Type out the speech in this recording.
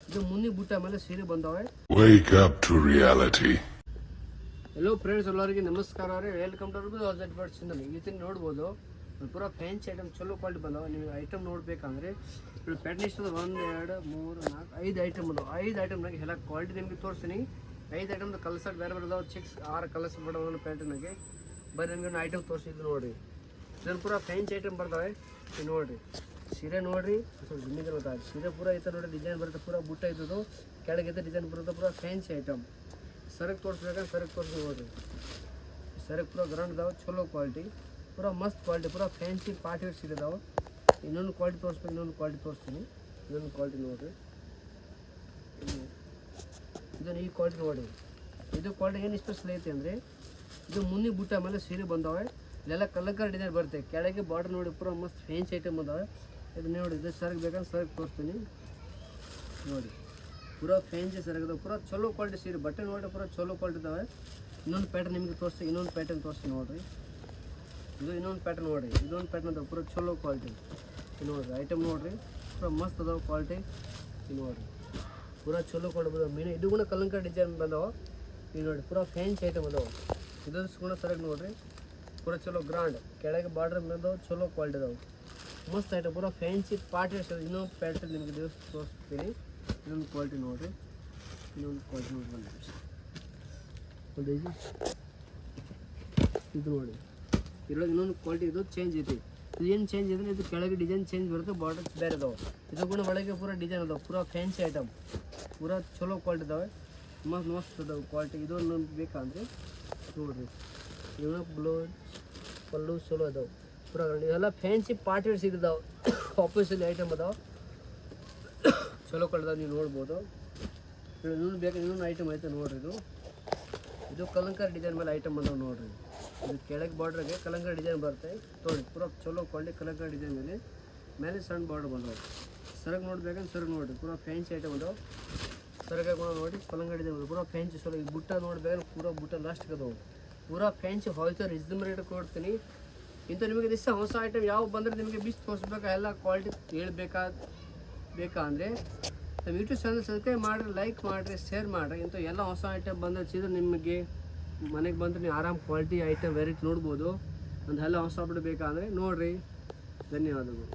ಇದು ಮುನ್ನಿ ಬುಟ್ಟ ಮೇಲೆ ಸೀರೆ ಬಂದವೆ. Wake up to reality. Hello friends, ಎಲ್ಲರಿಗೆ ನಮಸ್ಕಾರ ರೀ. ವೆಲ್ಕಮ್ ಟು RBZ ಬರ್ಡ್ಸ್ ಇಂದ. ಇವತ್ತಿನ ನೋಡ್ಬೋದು ಪೂರಾ ಫ್ಯಾನ್ಸಿ ಐಟಮ್ ಚಲೋ ಕ್ವಾಲಿಟಿ ಬಂದವ. ನೀವು ಐಟಮ್ ನೋಡ್ಬೇಕಂದ್ರೆ ಪ್ಯಾಟರ್ನ್ ಇಷ್ಟ 1 2 3 4 5 ಐಟಮ್ ಅದಾವ. 5 ಐಟಮ್ನಾಗ ಎಲ್ಲ ಕ್ವಾಲಿಟಿ ನಿಮಗೆ ತೋರಿಸ್ತೀನಿ. 5 ಐಟಮ್ದು ಕಲರ್ಸ್ ಬೇರೆ ಬೇರೆ ಅದಾವ. 6 ಕಲರ್ಸ್ ಬಡವ ಪ್ಯಾಟರ್ನಾಗೆ ಬರೀ ನಿಮಗೆ ಒಂದು ಐಟಮ್ ತೋರಿಸಿದ್ದು ನೋಡಿರಿ. ಇದನ್ನು ಪೂರಾ ಫ್ಯಾನ್ಸಿ ಐಟಮ್ ಬರ್ತವೆ. ನೋಡಿರಿ ಸೀರೆ ನೋಡಿರಿ, ಸ್ವಲ್ಪ ಜಿಮ್ಮಿಗೆ ಗೊತ್ತಾಗ ಸೀರೆ ಪೂರಾ ಈ ಥರ ನೋಡಿ ಡಿಸೈನ್ ಬರುತ್ತೆ. ಪೂರಾ ಬುಟ್ಟ ಇದ್ದದ್ದು ಕೆಳಗೆ ಡಿಸೈನ್ ಬರುತ್ತೆ. ಪೂರಾ ಫ್ಯಾನ್ಸಿ ಐಟಮ್. ಸರಕ್ಕೆ ತೋರಿಸ್ಬೇಕಂದ್ರೆ ಸರಕ್ಕೆ ತೋರಿಸಿ ನೋಡಿರಿ. ಸರಕ್ಕೆ ಪೂರಾ ಗ್ರ್ಯಾಂಡ್ ಇದಾವೆ, ಚಲೋ ಕ್ವಾಲಿಟಿ, ಪೂರಾ ಮಸ್ತ್ ಕ್ವಾಲಿಟಿ, ಪೂರಾ ಫ್ಯಾನ್ಸಿ ಪಾರ್ಟಿ ವೇರ್ ಸೀರೆ ಇದಾವೆ. ಇನ್ನೊಂದು ಕ್ವಾಲಿಟಿ ತೋರಿಸ್ಬೇಕು, ಇನ್ನೊಂದು ಕ್ವಾಲಿಟಿ ತೋರಿಸ್ತೀನಿ. ಇನ್ನೊಂದು ಕ್ವಾಲಿಟಿ ನೋಡಿರಿ, ಇದನ್ನು ಈ ಕ್ವಾಲಿಟಿ ನೋಡಿ. ಇದು ಕ್ವಾಲಿಟಿ ಏನು ಸ್ಪೆಷಲ್ ಐತೆ ಅಂದರೆ ಇದು ಮುನ್ನಿ ಬುಟ್ಟ ಮೇಲೆ ಸೀರೆ ಬಂದವೆ. ಇಲ್ಲೆಲ್ಲ ಕಲಂಕರ್ ಡಿಸೈನ್ ಬರುತ್ತೆ. ಕೆಳಗೆ ಬಾರ್ಡರ್ ನೋಡಿ ಪೂರಾ ಮಸ್ತ್ ಫ್ಯಾನ್ಸಿ ಐಟಮ್ ಬಂದವೆ. ಇದು ನೋಡಿ, ಇದು ಸರಕ್ಕೆ ಬೇಕಂದ್ರೆ ಸರಕ್ಕೆ ತೋರಿಸ್ತೀನಿ ನೋಡಿ. ಪೂರಾ ಫ್ಯಾನ್ಸಿ ಸರಗದ ಪೂರಾ ಚಲೋ ಕ್ವಾಲಿಟಿ ಸೀರೆ. ಬಟ್ಟೆ ನೋಡಿ ಪೂರಾ ಚಲೋ ಕ್ವಾಲಿಟಿ ಇದ್ದಾವೆ. ಇನ್ನೊಂದು ಪ್ಯಾಟರ್ನ್ ನಿಮಗೆ ತೋರಿಸ್ತೀನಿ, ಇನ್ನೊಂದು ಪ್ಯಾಟರ್ನ್ ತೋರಿಸ್ತೀನಿ ನೋಡಿರಿ. ಇದು ಇನ್ನೊಂದು ಪ್ಯಾಟರ್ನ್ ನೋಡಿ, ಇದೊಂದು ಪ್ಯಾಟರ್ನ್ ಅದಾವೆ ಪೂರಾ ಚಲೋ ಕ್ವಾಲಿಟಿ. ನೋಡಿರಿ ಐಟಮ್ ನೋಡಿರಿ, ಪೂರಾ ಮಸ್ತ್ ಅದಾವೆ ಕ್ವಾಲಿಟಿ. ನೋಡಿರಿ ಪೂರಾ ಚಲೋ ಕ್ವಾಲಿಟಿ ಬಂದಾವೆ. ಮೀನು ಇದು ಕೂಡ ಕಲಂಕರ್ ಡಿಸೈನ್ ಬಂದಾವೆ. ಈಗ ನೋಡಿ ಪೂರಾ ಫ್ಯಾನ್ಸಿ ಐಟಮ್ ಅದಾವೆ. ಇದೊಂದು ಕೂಡ ಸರಕ್ಕೆ ನೋಡಿರಿ, ಪೂರಾ ಚಲೋ ಗ್ರಾಂಡ್. ಕೆಳಗೆ ಬಾರ್ಡರ್ ಬಂದವು, ಚಲೋ ಕ್ವಾಲಿಟಿ ಅದಾವೆ. ಮಸ್ತ್ ಐಟಮ್ ಪೂರಾ ಫ್ಯಾನ್ಸಿ ಪಾರ್ಟಿ ವೇರ್. ಇನ್ನೊಂದು ಪ್ಯಾಟರ್ನ್ ನಿಮಗೆ ತೋರಿಸ್ತೀನಿ. ಇನ್ನೊಂದು ಕ್ವಾಲಿಟಿ ನೋಡಿರಿ, ಇನ್ನೊಂದು ಕ್ವಾಲಿಟಿ ನೋಡಿ ಬಂದ ಇದು ನೋಡಿ. ಇರೋದು ಇನ್ನೊಂದು ಕ್ವಾಲಿಟಿ, ಇದು ಚೇಂಜ್ ಐತಿ. ಇದು ಏನು ಚೇಂಜ್ ಇದ್ರೆ ಇದು ಕೆಳಗೆ ಡಿಸೈನ್ ಚೇಂಜ್ ಬರುತ್ತೆ, ಬಾರ್ಡರ್ ಬೇರೆ ಇದಾವೆ. ಇದು ಕೂಡ ಒಳಗೆ ಪೂರಾ ಡಿಸೈನ್ ಅದಾವೆ. ಪೂರಾ ಫ್ಯಾನ್ಸಿ ಐಟಮ್, ಪೂರಾ ಚಲೋ ಕ್ವಾಲಿಟಿ ಇದಾವೆ. ಮಸ್ತ್ ಮಸ್ತ್ ಅದಾವೆ ಕ್ವಾಲಿಟಿ. ಇದೊಂದು ಬೇಕಂದ್ರೆ ನೋಡಿರಿ, ಇವನ್ನ ಬ್ಲೌಸ್ ಪಲ್ಲು ಚಲೋ ಅದಾವೆ. ಪೂರಾ ಇವೆಲ್ಲ ಫ್ಯಾನ್ಸಿ ಪಾರ್ಟಿ ವೇರ್ ಸಿಗಿದಾವೆ. ಆಫೀಸಲ್ಲಿ ಐಟಮ್ ಅದಾವೆ, ಚಲೋ ಕಳ್ದಾಗ ನೀವು ನೋಡ್ಬೋದು. ಇನ್ನೊಂದು ಬೇಕು, ಇನ್ನೊಂದು ಐಟಮ್ ಐತೆ ನೋಡಿರಿ. ಇದು ಕಲಂಕರ್ ಡಿಸೈನ್ ಮೇಲೆ ಐಟಮ್ ಬಂದವು ನೋಡಿರಿ. ಇದು ಕೆಳಗೆ ಬಾರ್ಡ್ರಿಗೆ ಕಲಂಕರ್ ಡಿಸೈನ್ ಬರುತ್ತೆ ನೋಡಿ. ಪೂರಾ ಚಲೋ ಕ್ವಾಲಿಟಿ ಕಲಂಕರ್ ಡಿಸೈನ್ ಮೇಲೆ ಸಣ್ಣ ಬಾರ್ಡರ್ ಬಂದವು. ಸರಗೆ ನೋಡ್ಬೇಕಂದ್ರೆ ಸರಗೆ ನೋಡಿರಿ, ಪೂರಾ ಫ್ಯಾನ್ಸಿ ಐಟಮ್ ಅದಾವೆ. ಸರಗೆ ಕೂಡ ನೋಡಿ ಕಲಂಕರ್ ಡಿಸೈನ್ ಪೂರಾ ಫ್ಯಾನ್ಸಿ ಚಲೋ. ಈ ಬುಟ್ಟ ನೋಡ್ಬೇಕಂದ್ರೆ ಪೂರಾ ಬುಟ್ಟ ಲಾಸ್ಟ್ಗೆ ಅದಾವೆ. ಪೂರಾ ಫ್ಯಾನ್ಸಿ ಹೋಲ್ಸೇಲ್ ರಿಸ್ನಬಲ್ ರೇಟ್ ಕೊಡ್ತೀನಿ. ಇಂಥ ನಿಮಗೆ ದಿವಸ ಹೊಸ ಐಟಮ್ ಯಾವ ಬಂದರೆ ನಿಮಗೆ ಬಿಸಿ ತೋರಿಸ್ಬೇಕಾ, ಎಲ್ಲ ಕ್ವಾಲಿಟಿ ಬೇಕಾ ಅಂದರೆ ನಮ್ಮ ಯೂಟ್ಯೂಬ್ ಚಾನಲ್ ಸಬ್ಸ್ಕ್ರೈಬ್ ಮಾಡಿರಿ, ಲೈಕ್ ಮಾಡಿರಿ, ಶೇರ್ ಮಾಡಿರಿ. ಇಂಥ ಎಲ್ಲ ಹೊಸ ಐಟಮ್ ಬಂದರೆ ನಿಮಗೆ ಮನೆಗೆ ಬಂದರೆ ನೀವು ಆರಾಮ್ ಕ್ವಾಲಿಟಿ ಐಟಮ್ ವೆರೈಟಿ ನೋಡ್ಬೋದು. ಒಂದು ಎಲ್ಲ ಹೊಸ ಅಪ್ಡೇಟ್ ಬೇಕಂದರೆ ನೋಡಿರಿ. ಧನ್ಯವಾದಗಳು.